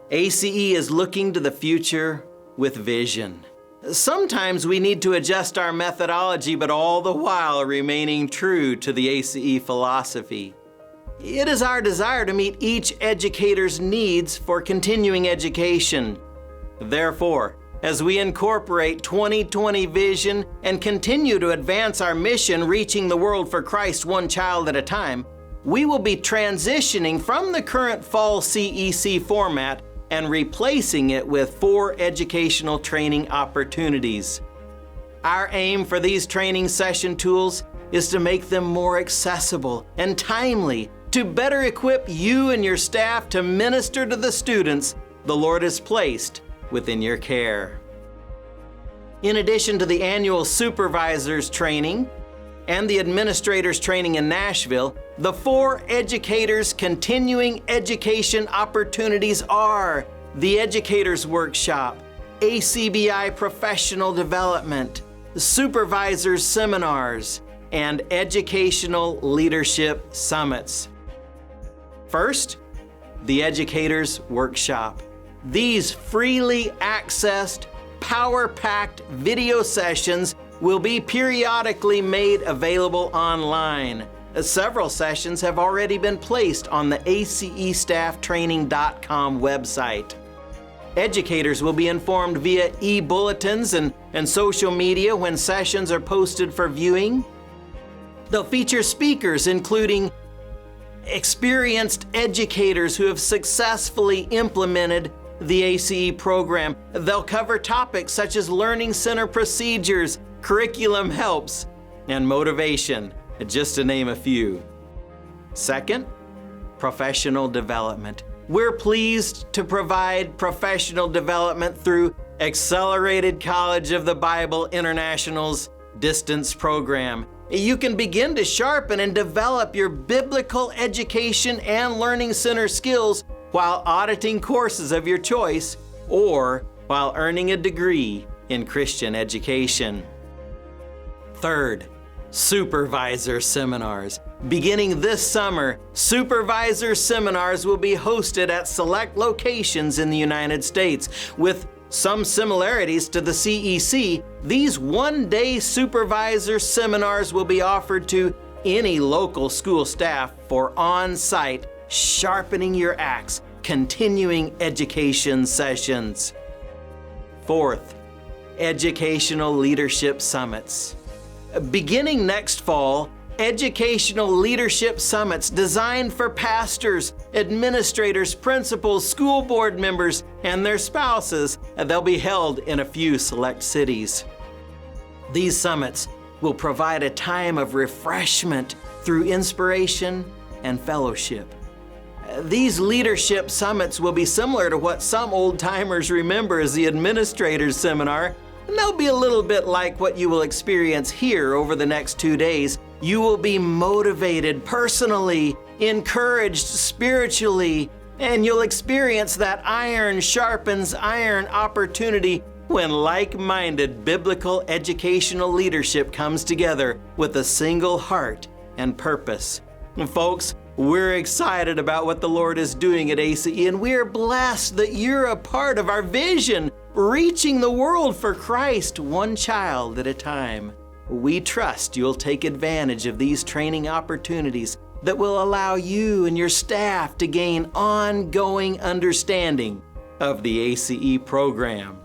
ACE is looking to the future with vision. Sometimes we need to adjust our methodology, but all the while remaining true to the ACE philosophy. It is our desire to meet each educator's needs for continuing education. Therefore, as we incorporate 2020 vision and continue to advance our mission, reaching the world for Christ one child at a time, we will be transitioning from the current fall CEC format and replacing it with 4 educational training opportunities. Our aim for these training session tools is to make them more accessible and timely, to better equip you and your staff to minister to the students the Lord has placed within your care. In addition to the annual Supervisors training and the Administrators training in Nashville, the 4 educators' continuing education opportunities are the Educators Workshop, ACBI Professional Development, Supervisors Seminars, and Educational Leadership Summits. First, the Educators Workshop. These freely accessed, power-packed video sessions will be periodically made available online. Several sessions have already been placed on the acestafftraining.com website. Educators will be informed via e-bulletins and social media when sessions are posted for viewing. They'll feature speakers including experienced educators who have successfully implemented the ACE program. They'll cover topics such as learning center procedures, curriculum helps, and motivation, just to name a few. Second, professional development. We're pleased to provide professional development through Accelerated College of the Bible International's distance program. You can begin to sharpen and develop your biblical education and learning center skills while auditing courses of your choice or while earning a degree in Christian education. Third, Supervisor Seminars. Beginning this summer, Supervisor Seminars will be hosted at select locations in the United States. With some similarities to the CEC, these one-day Supervisor Seminars will be offered to any local school staff for on-site, sharpening your axe, continuing education sessions. Fourth, Educational Leadership Summits. Beginning next fall, Educational Leadership Summits designed for pastors, administrators, principals, school board members, and their spouses. They'll be held in a few select cities. These summits will provide a time of refreshment through inspiration and fellowship. These leadership summits will be similar to what some old-timers remember as the Administrators Seminar, and they'll be a little bit like what you will experience here over the next 2 days. You will be motivated personally, encouraged spiritually, and you'll experience that iron sharpens iron opportunity when like-minded biblical educational leadership comes together with a single heart and purpose. And folks, we're excited about what the Lord is doing at ACE, and we're blessed that you're a part of our vision, reaching the world for Christ one child at a time. We trust you'll take advantage of these training opportunities that will allow you and your staff to gain ongoing understanding of the ACE program.